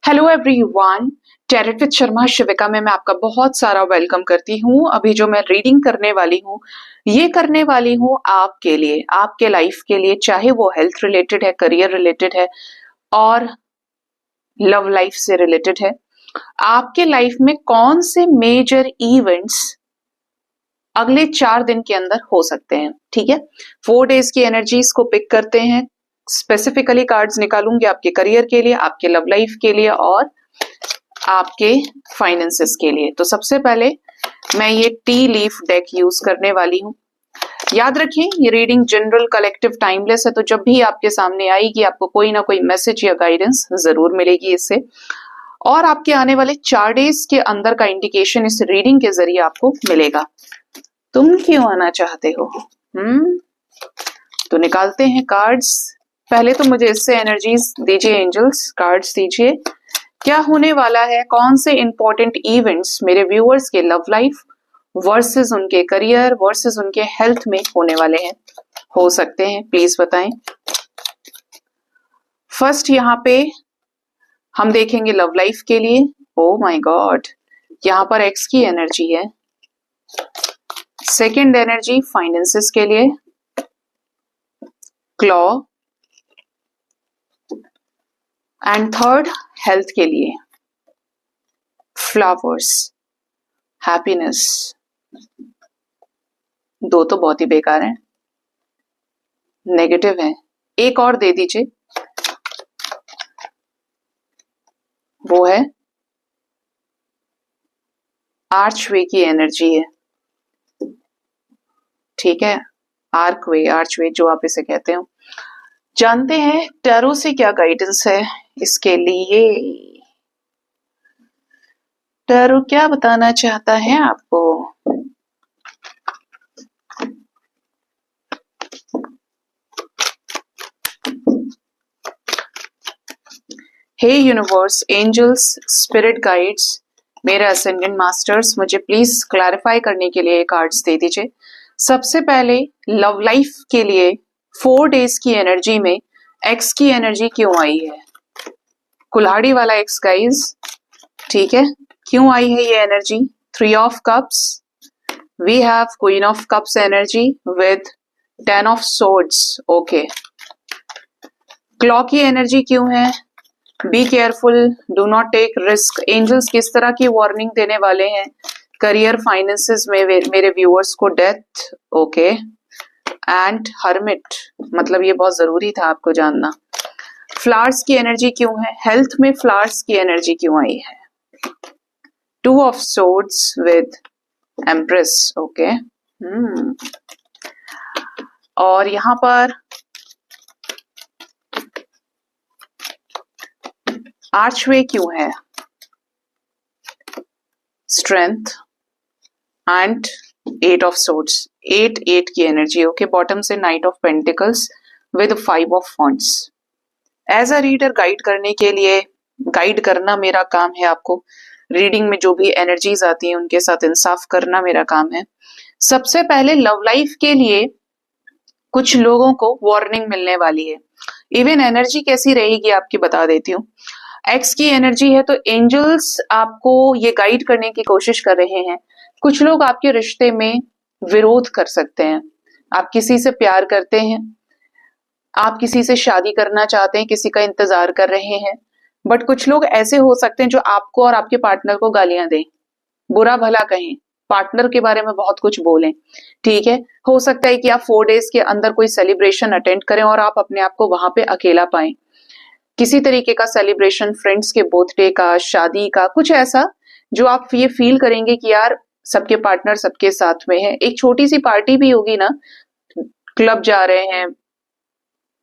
Hello everyone, tarot with Sharma Shivika में मैं आपका बहुत सारा वेलकम करती हूँ। अभी जो मैं रीडिंग करने वाली हूँ ये करने वाली हूँ आपके लिए, आपके लाइफ के लिए, चाहे वो हेल्थ रिलेटेड है, करियर रिलेटेड है और लव लाइफ से रिलेटेड है। आपके लाइफ में कौन से मेजर इवेंट्स अगले 4 दिन के अंदर हो सकते हैं, ठीक है। 4 डेज की एनर्जीज को पिक करते हैं। स्पेसिफिकली कार्ड्स निकालूंगी आपके करियर के लिए, आपके लव लाइफ के लिए और आपके फाइनेंसेस के लिए। तो सबसे पहले मैं ये टी लीफ डेक यूज करने वाली हूँ। याद रखिए ये रीडिंग जनरल, कलेक्टिव, टाइमलेस है, तो जब भी आपके सामने आएगी आपको कोई ना कोई मैसेज या गाइडेंस जरूर मिलेगी इससे। और आपके आने वाले 4 डेज के अंदर का इंडिकेशन इस रीडिंग के जरिए आपको मिलेगा। तुम क्यों आना चाहते हो? तो निकालते हैं कार्ड्स। पहले तो मुझे इससे एनर्जीज दीजिए, एंजल्स कार्ड्स दीजिए। क्या होने वाला है, कौन से इंपॉर्टेंट इवेंट्स मेरे व्यूअर्स के लव लाइफ वर्सेस उनके करियर वर्सेस उनके हेल्थ में होने वाले हैं, हो सकते हैं, प्लीज बताएं। फर्स्ट यहाँ पे हम देखेंगे लव लाइफ के लिए। ओ माय गॉड, यहाँ पर एक्स की एनर्जी है। सेकेंड एनर्जी फाइनेंसेस के लिए, क्लॉ, एंड थर्ड हेल्थ के लिए, फ्लावर्स, हैप्पीनेस। दो तो बहुत ही बेकार हैं, नेगेटिव है। एक और दे दीजिए, वो है आर्चवे की एनर्जी है, ठीक है। आर्कवे, आर्चवे जो आप इसे कहते हो। जानते हैं टैरो से क्या गाइडेंस है इसके लिए। टैरो क्या बताना चाहता है आपको? हे यूनिवर्स, एंजल्स, स्पिरिट गाइड्स, मेरे असेंडेंट मास्टर्स, मुझे प्लीज क्लैरिफाई करने के लिए कार्ड्स दे दीजिए। सबसे पहले लव लाइफ के लिए 4 डेज की एनर्जी में एक्स की एनर्जी क्यों आई है? कुल्हाड़ी वाला एक्स गाइज, ठीक है। क्यों आई है ये energy? 3 of cups, we have queen of cups energy with 10 of swords, okay. क्लॉ की एनर्जी क्यों है? Be careful, do not take risk. Angels किस तरह की वार्निंग देने वाले हैं करियर फाइनेंसेस में मेरे व्यूअर्स को? Death, okay. एंड हर्मिट, मतलब ये बहुत जरूरी था आपको जानना। फ्लावर्स की एनर्जी क्यों है? हेल्थ में फ्लावर्स की एनर्जी क्यों आई है? 2 of swords with empress, okay. और यहां पर आर्चवे क्यों है? स्ट्रेंथ एंड 8 ऑफ सोर्ड्स, 8 की एनर्जी, ओके। बॉटम से knight of pentacles with 5 of wands. As a reader guide करने के लिए, गाइड करना मेरा काम है। आपको रीडिंग में जो भी एनर्जीज आती हैं उनके साथ इंसाफ करना मेरा काम है। सबसे पहले लव लाइफ के लिए कुछ लोगों को वार्निंग मिलने वाली है। इवन एनर्जी कैसी रहेगी आपकी बता देती हूँ। एक्स की एनर्जी है तो एंजल्स आपको ये गाइड करने की कोशिश कर रहे हैं। कुछ लोग आपके रिश्ते में विरोध कर सकते हैं। आप किसी से प्यार करते हैं, आप किसी से शादी करना चाहते हैं, किसी का इंतजार कर रहे हैं, बट कुछ लोग ऐसे हो सकते हैं जो आपको और आपके पार्टनर को गालियां दें, बुरा भला कहें, पार्टनर के बारे में बहुत कुछ बोलें, ठीक है। हो सकता है कि आप 4 डेज के अंदर कोई सेलिब्रेशन अटेंड करें और आप अपने आप को वहां पे अकेला पाएं। किसी तरीके का सेलिब्रेशन, फ्रेंड्स के बर्थडे का, शादी का, कुछ ऐसा जो आप ये फील करेंगे कि यार सबके पार्टनर सबके साथ में है। एक छोटी सी पार्टी भी होगी ना, क्लब जा रहे हैं,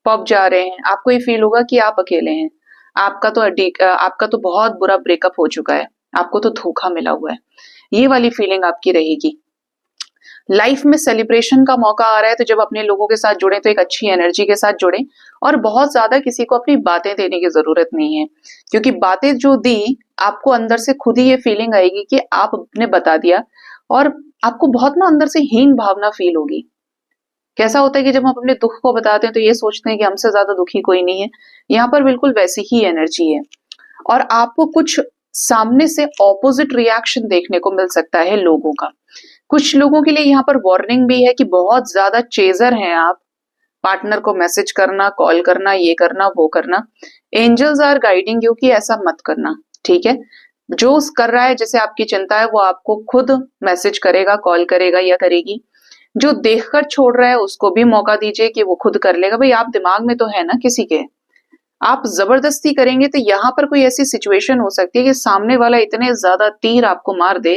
पब जा रहे हैं, आपको ये फील होगा कि आप अकेले हैं। आपका तो बहुत बुरा ब्रेकअप हो चुका है, आपको तो धोखा मिला हुआ है, ये वाली फीलिंग आपकी रहेगी। लाइफ में सेलिब्रेशन का मौका आ रहा है तो जब अपने लोगों के साथ जुड़े तो एक अच्छी एनर्जी के साथ जुड़े और बहुत ज्यादा किसी को अपनी बातें देने की जरूरत नहीं है, क्योंकि बातें जो दी आपको अंदर से खुद ही ये फीलिंग आएगी कि आपने बता दिया और आपको बहुत ना अंदर से हीन भावना फील होगी। कैसा होता है कि जब हम अपने दुख को बताते हैं तो ये सोचते हैं कि हमसे ज्यादा दुखी कोई नहीं है। यहाँ पर बिल्कुल वैसी ही एनर्जी है। और आपको कुछ सामने से ऑपोजिट रिएक्शन देखने को मिल सकता है लोगों का। कुछ लोगों के लिए यहाँ पर वार्निंग भी है कि बहुत ज्यादा चेजर हैं आप, पार्टनर को मैसेज करना, कॉल करना, ये करना, वो करना। एंजल्स आर गाइडिंग यू कि ऐसा मत करना, ठीक है। जो कर रहा है, जैसे आपकी चिंता है, वो आपको खुद मैसेज करेगा, कॉल करेगा या करेगी। जो देखकर छोड़ रहा है उसको भी मौका दीजिए कि वो खुद कर लेगा। भाई आप दिमाग में तो है ना किसी के, आप जबरदस्ती करेंगे तो यहाँ पर कोई ऐसी सिचुएशन हो सकती है कि सामने वाला इतने ज्यादा तीर आपको मार दे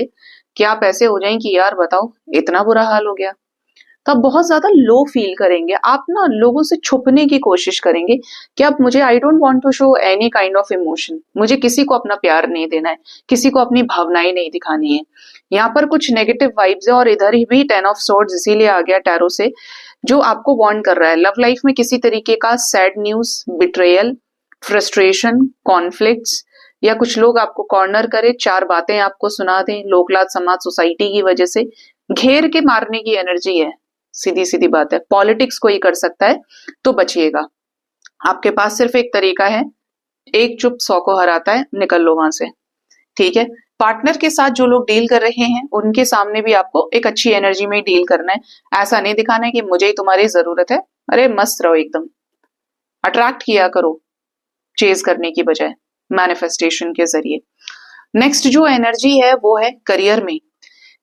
कि आप ऐसे हो जाएं कि यार बताओ इतना बुरा हाल हो गया। तो आप बहुत ज्यादा लो फील करेंगे, आप ना लोगों से छुपने की कोशिश करेंगे कि अब मुझे I don't want to show any kind of emotion, मुझे किसी को अपना प्यार नहीं देना है, किसी को अपनी भावनाएं नहीं दिखानी है। यहाँ पर कुछ नेगेटिव वाइब्स है और इधर ही भी 10 ऑफ सॉर्ड्स इसीलिए आ गया टैरो से, जो आपको वार्न कर रहा है लव लाइफ में किसी तरीके का sad news, betrayal, frustration, conflicts, या कुछ लोग आपको कॉर्नर करे, चार बातें आपको सुना दें, लोकलाज समाज सोसाइटी की वजह से घेर के मारने की एनर्जी है। सीधी सीधी बात है, पॉलिटिक्स कोई कर सकता है, तो बचिएगा। आपके पास सिर्फ एक तरीका है, एक चुप 100 को हराता है, निकल लो वहां से, ठीक है। पार्टनर के साथ जो लोग डील कर रहे हैं उनके सामने भी आपको एक अच्छी एनर्जी में डील करना है। ऐसा नहीं दिखाना है कि मुझे ही तुम्हारी जरूरत है। अरे मस्त रहो एकदम, अट्रैक्ट किया करो चेज करने की बजाय, मैनिफेस्टेशन के जरिए। नेक्स्ट जो एनर्जी है वो है करियर में।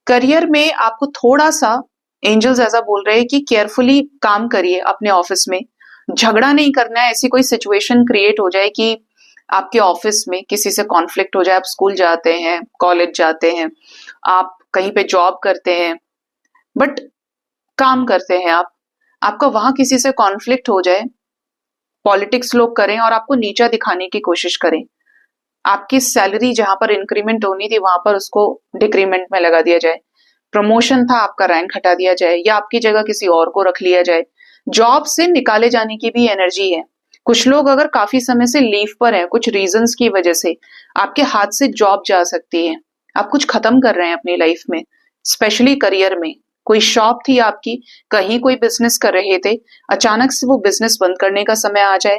करियर में आपको थोड़ा सा एंजल्स ऐसा बोल रहे हैं कि केयरफुली काम करिए अपने ऑफिस में, झगड़ा नहीं करना है। ऐसी कोई सिचुएशन क्रिएट हो जाए कि आपके ऑफिस में किसी से कॉन्फ्लिक्ट हो जाए, आप स्कूल जाते हैं, कॉलेज जाते हैं, आप कहीं पे जॉब करते हैं, बट काम करते हैं आप, आपका वहां किसी से कॉन्फ्लिक्ट हो जाए, पॉलिटिक्स लोग करें और आपको नीचा दिखाने की कोशिश करें, आपकी सैलरी जहां पर इंक्रीमेंट होनी थी वहां पर उसको डिक्रीमेंट में लगा दिया जाए, प्रमोशन था आपका रैंक हटा दिया जाए, या आपकी जगह किसी और को रख लिया जाए, जॉब से निकाले जाने की भी एनर्जी है। कुछ लोग अगर काफी समय से लीव पर हैं, कुछ रीजंस की वजह से आपके हाथ से जॉब जा सकती है, आप कुछ खत्म कर रहे हैं अपनी लाइफ में, स्पेशली करियर में। कोई शॉप थी आपकी, कहीं कोई बिजनेस कर रहे थे, अचानक से वो बिजनेस बंद करने का समय आ जाए,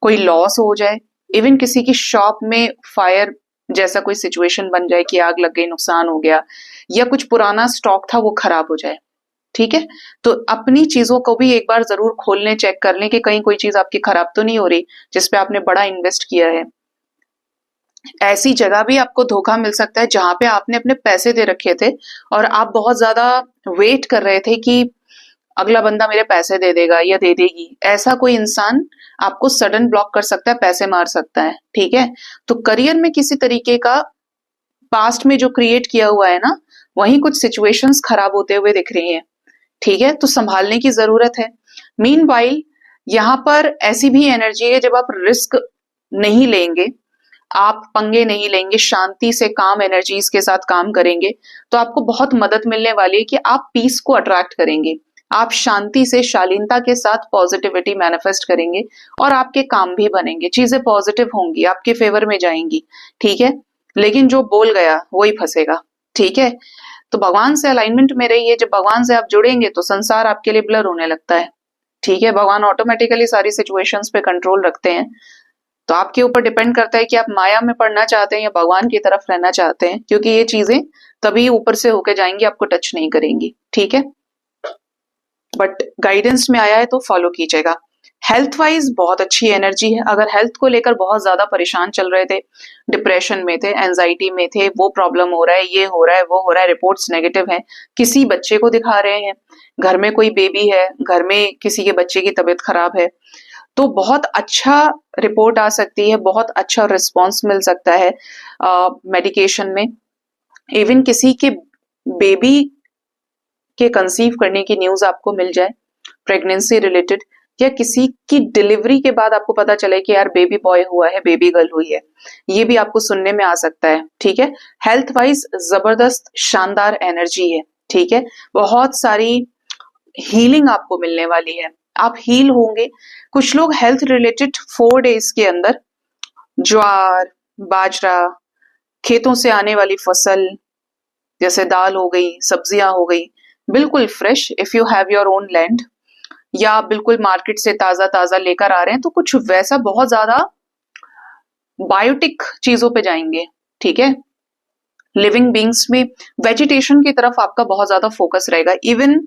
कोई लॉस हो जाए, इवन किसी की शॉप में फायर जैसा कोई सिचुएशन बन जाए कि आग लग गई, नुकसान हो गया, या कुछ पुराना स्टॉक था वो खराब हो जाए, ठीक है। तो अपनी चीजों को भी एक बार जरूर खोल लें, चेक कर लें कि कहीं कोई चीज आपकी खराब तो नहीं हो रही जिसपे आपने बड़ा इन्वेस्ट किया है। ऐसी जगह भी आपको धोखा मिल सकता है जहां पे आपने अपने पैसे दे रखे थे और आप बहुत ज्यादा वेट कर रहे थे कि अगला बंदा मेरे पैसे दे देगा या दे देगी। ऐसा कोई इंसान आपको सडन ब्लॉक कर सकता है, पैसे मार सकता है, ठीक है। तो करियर में किसी तरीके का पास्ट में जो क्रिएट किया हुआ है ना, वहीं कुछ सिचुएशंस खराब होते हुए दिख रही हैं, ठीक है। तो संभालने की जरूरत है। मीनवाइल यहाँ पर ऐसी भी एनर्जी है, जब आप रिस्क नहीं लेंगे, आप पंगे नहीं लेंगे, शांति से काम एनर्जीज के साथ काम करेंगे, तो आपको बहुत मदद मिलने वाली है कि आप पीस को अट्रैक्ट करेंगे, आप शांति से, शालीनता के साथ पॉजिटिविटी मैनिफेस्ट करेंगे और आपके काम भी बनेंगे, चीजें पॉजिटिव होंगी, आपके फेवर में जाएंगी, ठीक है। लेकिन जो बोल गया वही फंसेगा, ठीक है। तो भगवान से अलाइनमेंट में रहिए। जब भगवान से आप जुड़ेंगे तो संसार आपके लिए ब्लर होने लगता है, ठीक है। भगवान ऑटोमेटिकली सारी सिचुएशंस पे कंट्रोल रखते हैं। तो आपके ऊपर डिपेंड करता है कि आप माया में पढ़ना चाहते हैं या भगवान की तरफ रहना चाहते हैं, क्योंकि ये चीजें तभी ऊपर से होके जाएंगी, आपको टच नहीं करेंगी, ठीक है। बट गाइडेंस में आया है तो फॉलो कीजिएगा। हेल्थ वाइज बहुत अच्छी एनर्जी है। अगर हेल्थ को लेकर बहुत ज्यादा परेशान चल रहे थे, डिप्रेशन में थे, एंजाइटी में थे, वो प्रॉब्लम हो रहा है, ये हो रहा है, वो हो रहा है, रिपोर्ट्स नेगेटिव हैं, किसी बच्चे को दिखा रहे हैं, घर में कोई बेबी है, घर में किसी के बच्चे की तबीयत खराब है, तो बहुत अच्छा रिपोर्ट आ सकती है, बहुत अच्छा रिस्पॉन्स मिल सकता है मेडिकेशन में। इवन किसी के बेबी के कंसीव करने की न्यूज आपको मिल जाए, प्रेगनेंसी रिलेटेड, या किसी की डिलीवरी के बाद आपको पता चले कि यार बेबी बॉय हुआ है, बेबी गर्ल हुई है, ये भी आपको सुनने में आ सकता है, ठीक है। हेल्थ वाइज जबरदस्त शानदार एनर्जी है, ठीक है। बहुत सारी हीलिंग आपको मिलने वाली है, आप हील होंगे। कुछ लोग हेल्थ रिलेटेड 4 डेज के अंदर ज्वार, बाजरा, खेतों से आने वाली फसल जैसे दाल हो गई, सब्जियां हो गई, बिल्कुल fresh, if you have your own land, या बिल्कुल मार्केट से ताजा ताजा लेकर आ रहे हैं, तो कुछ वैसा बहुत ज्यादा बायोटिक चीजों पे जाएंगे, ठीक है। लिविंग बींग्स में वेजिटेशन की तरफ आपका बहुत ज्यादा फोकस रहेगा। इवन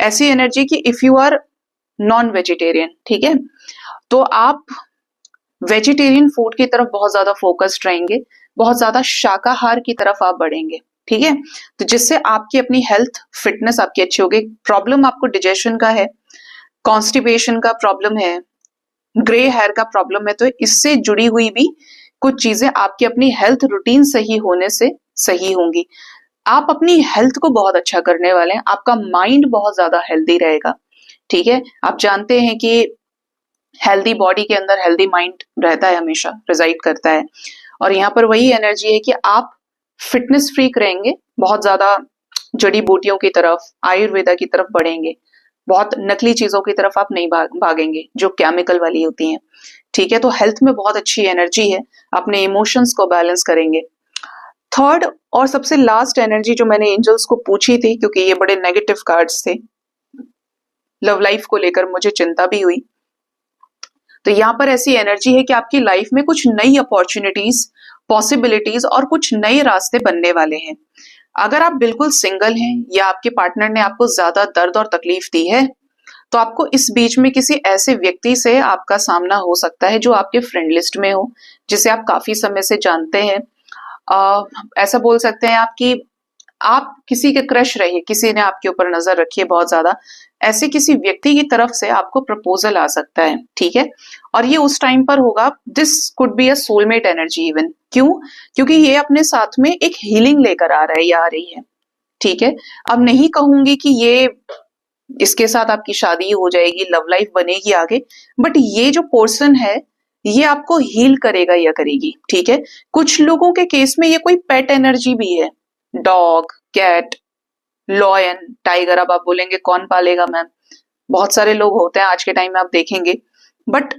ऐसी एनर्जी कि if you are non vegetarian, ठीक है, तो आप वेजिटेरियन फूड की तरफ बहुत ज्यादा फोकस्ड रहेंगे, बहुत ज्यादा शाकाहार की तरफ आप बढ़ेंगे, ठीक है। तो जिससे आपकी अपनी हेल्थ फिटनेस आपकी अच्छी होगी। प्रॉब्लम आपको डिजेशन का है, कॉन्स्टिपेशन का प्रॉब्लम है, ग्रे हेयर का प्रॉब्लम है, तो इससे जुड़ी हुई भी कुछ चीजें आपकी अपनी हेल्थ रूटीन सही होने से सही होंगी। आप अपनी हेल्थ को बहुत अच्छा करने वाले हैं, आपका माइंड बहुत ज्यादा हेल्दी रहेगा, ठीक है। आप जानते हैं कि हेल्दी बॉडी के अंदर हेल्दी माइंड रहता है, हमेशा रिजाइड करता है। और यहाँ पर वही एनर्जी है कि आप फिटनेस फ्रीक रहेंगे, बहुत ज्यादा जड़ी बूटियों की तरफ, आयुर्वेदा की तरफ बढ़ेंगे, बहुत नकली चीजों की तरफ आप नहीं भागेंगे जो केमिकल वाली होती हैं, ठीक है। तो हेल्थ में बहुत अच्छी एनर्जी है, अपने इमोशंस को बैलेंस करेंगे। थर्ड और सबसे लास्ट एनर्जी जो मैंने एंजल्स को पूछी थी, क्योंकि ये बड़े नेगेटिव कार्ड्स थे, लव लाइफ को लेकर मुझे चिंता भी हुई, तो यहाँ पर ऐसी एनर्जी है कि आपकी लाइफ में कुछ नई अपॉर्चुनिटीज, पॉसिबिलिटीज और कुछ नए रास्ते बनने वाले हैं। अगर आप बिल्कुल सिंगल हैं या आपके पार्टनर ने आपको ज्यादा दर्द और तकलीफ दी है, तो आपको इस बीच में किसी ऐसे व्यक्ति से आपका सामना हो सकता है जो आपके फ्रेंड लिस्ट में हो, जिसे आप काफी समय से जानते हैं। ऐसा बोल सकते हैं आप किसी के क्रश रहिए, किसी ने आपके ऊपर नजर रखी है बहुत ज्यादा, ऐसे किसी व्यक्ति की तरफ से आपको प्रपोजल आ सकता है, ठीक है। और ये उस टाइम पर होगा, this could be a soulmate energy even. क्यों? क्योंकि ये अपने साथ में एक हीलिंग लेकर आ रहा है या आ रही है, ठीक है। अब नहीं कहूंगी कि ये इसके साथ आपकी शादी हो जाएगी, लव लाइफ बनेगी आगे, बट ये जो पोर्सन है ये आपको हील करेगा या करेगी, ठीक है। कुछ लोगों के केस में ये कोई पेट एनर्जी भी है, डॉग, कैट, लॉयन, टाइगर। अब आप बोलेंगे कौन पालेगा मैम, बहुत सारे लोग होते हैं आज के टाइम में, आप देखेंगे। बट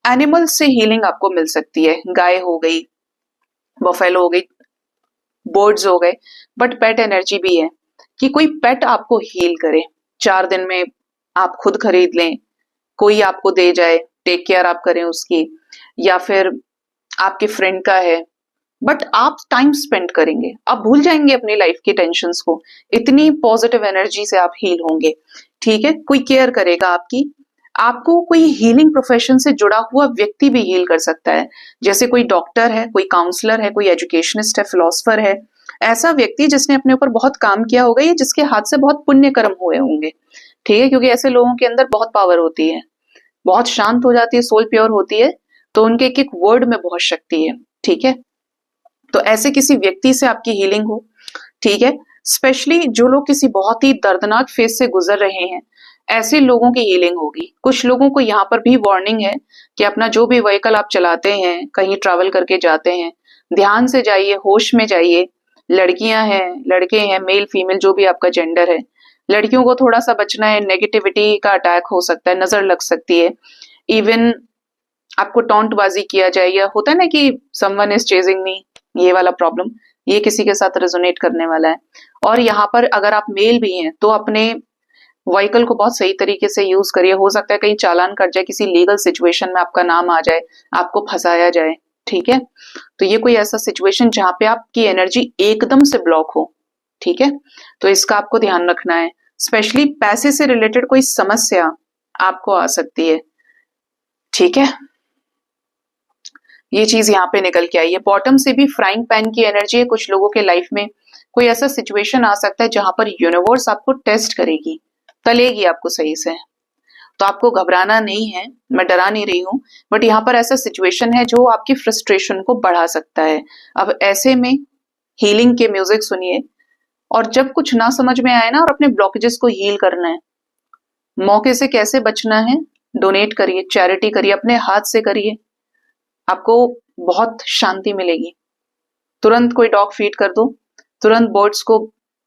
एनिमल से हीलिंग आपको मिल सकती है, गाय हो गई, बफेलो हो गई, बर्ड्स हो गए। बट पेट एनर्जी भी है कि कोई पेट आपको हील करे, 4 दिन में आप खुद खरीद लें, कोई आपको दे जाए, टेक केयर आप करें उसकी, या फिर आपके फ्रेंड का है, बट आप टाइम स्पेंड करेंगे, आप भूल जाएंगे अपनी लाइफ की टेंशन्स को, इतनी पॉजिटिव एनर्जी से आप हील होंगे, ठीक है। कोई केयर करेगा आपकी, आपको कोई हीलिंग प्रोफेशन से जुड़ा हुआ व्यक्ति भी हील कर सकता है, जैसे कोई डॉक्टर है, कोई काउंसलर है, कोई एजुकेशनिस्ट है, फिलोसफर है, ऐसा व्यक्ति जिसने अपने ऊपर बहुत काम किया होगा या जिसके हाथ से बहुत पुण्य कर्म हुए होंगे, ठीक है। क्योंकि ऐसे लोगों के अंदर बहुत पावर होती है, बहुत शांत हो जाती है, सोल प्योर होती है, तो उनके एक एक वर्ड में बहुत शक्ति है, ठीक है। तो ऐसे किसी व्यक्ति से आपकी हीलिंग हो, ठीक है। स्पेशली जो लोग किसी बहुत ही दर्दनाक फेज से गुजर रहे हैं, ऐसे लोगों की हीलिंग होगी। कुछ लोगों को यहाँ पर भी वार्निंग है कि अपना जो भी व्हीकल आप चलाते हैं, कहीं ट्रैवल करके जाते हैं, ध्यान से जाइए, होश में जाइए। लड़कियां हैं, लड़के हैं, मेल फीमेल जो भी आपका जेंडर है, लड़कियों को थोड़ा सा बचना है, नेगेटिविटी का अटैक हो सकता है, नजर लग सकती है, इवन आपको टॉन्टबाजी किया जाए, या होता है ना कि समवन इज चेजिंग मी, ये वाला प्रॉब्लम, ये किसी के साथ रेजोनेट करने वाला है। और यहाँ पर अगर आप मेल भी हैं तो अपने व्हीकल को बहुत सही तरीके से यूज करिए, हो सकता है कहीं चालान कट जाए, किसी लीगल सिचुएशन में आपका नाम आ जाए, आपको फंसाया जाए, ठीक है। तो ये कोई ऐसा सिचुएशन जहां पे आपकी एनर्जी एकदम से ब्लॉक हो, ठीक है, तो इसका आपको ध्यान रखना है। स्पेशली पैसे से रिलेटेड कोई समस्या आपको आ सकती है, ठीक है, ये चीज यहाँ पे निकल के आई है। बॉटम से भी फ्राइंग पैन की एनर्जी है, कुछ लोगों के लाइफ में कोई ऐसा सिचुएशन आ सकता है जहां पर यूनिवर्स आपको टेस्ट करेगी, तलेगी आपको सही से, तो आपको घबराना नहीं है, मैं डरा नहीं रही हूँ, बट यहाँ पर ऐसा सिचुएशन है जो आपकी फ्रस्ट्रेशन को बढ़ा सकता है। अब ऐसे में हीलिंग के म्यूजिक सुनिए, और जब कुछ ना समझ में आए ना और अपने ब्लॉकेजेस को हील करना है, मौके से कैसे बचना है, डोनेट करिए, चैरिटी करिए, अपने हाथ से करिए, आपको बहुत शांति मिलेगी। तुरंत कोई डॉग फीड कर दो, तुरंत बर्ड्स को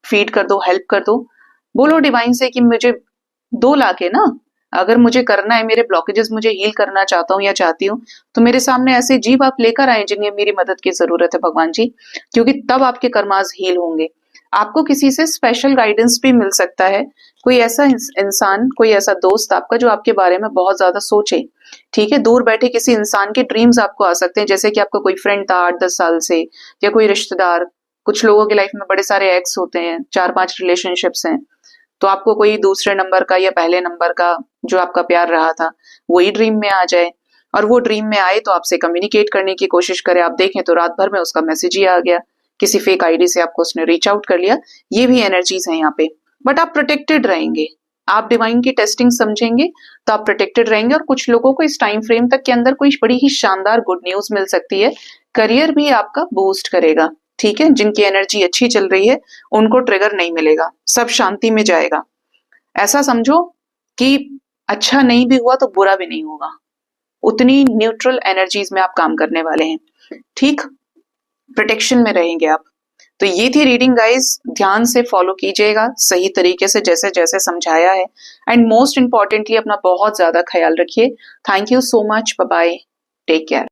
फीड कर दो, हेल्प कर दो, बोलो डिवाइन से कि मुझे 2 लाख है ना, अगर मुझे करना है, मेरे ब्लॉकेजेस मुझे हील करना चाहता हूँ या चाहती हूँ, तो मेरे सामने ऐसे जीव आप लेकर आए जिन्हें मेरी मदद की जरूरत है भगवान जी, क्योंकि तब आपके कर्मास हील होंगे। आपको किसी से स्पेशल गाइडेंस भी मिल सकता है, कोई ऐसा इंसान, कोई ऐसा दोस्त आपका जो आपके बारे में बहुत ज्यादा सोचे। ठीक है, दूर बैठे किसी इंसान के ड्रीम्स आपको आ सकते हैं, जैसे कि आपका कोई फ्रेंड था 8-10 साल से, या कोई रिश्तेदार। कुछ लोगों की लाइफ में बड़े सारे एक्स होते हैं, 4-5 रिलेशनशिप्स हैं, तो आपको कोई दूसरे नंबर का या पहले नंबर का जो आपका प्यार रहा था वही ड्रीम में आ जाए, और वो ड्रीम में आए तो आपसे कम्युनिकेट करने की कोशिश करे, आप देखें तो रात भर में उसका मैसेज ही आ गया, किसी फेक आईडी से आपको उसने रीच आउट कर लिया। ये भी एनर्जीज हैं यहाँ पे, बट आप प्रोटेक्टेड रहेंगे, आप डिवाइन की टेस्टिंग समझेंगे तो आप प्रोटेक्टेड रहेंगे। और कुछ लोगों को इस टाइम फ्रेम तक के अंदर कोई बड़ी ही शानदार गुड न्यूज मिल सकती है, करियर भी आपका बूस्ट करेगा। ठीक है, जिनकी एनर्जी अच्छी चल रही है उनको ट्रिगर नहीं मिलेगा, सब शांति में जाएगा। ऐसा समझो कि अच्छा नहीं भी हुआ तो बुरा भी नहीं होगा, उतनी न्यूट्रल एनर्जीज में आप काम करने वाले हैं। ठीक, प्रोटेक्शन में रहेंगे आप। तो ये थी रीडिंग गाइस, ध्यान से फॉलो कीजिएगा सही तरीके से जैसे जैसे समझाया है, एंड मोस्ट इंपॉर्टेंटली अपना बहुत ज्यादा ख्याल रखिए। Thank you so much, bye bye, take care.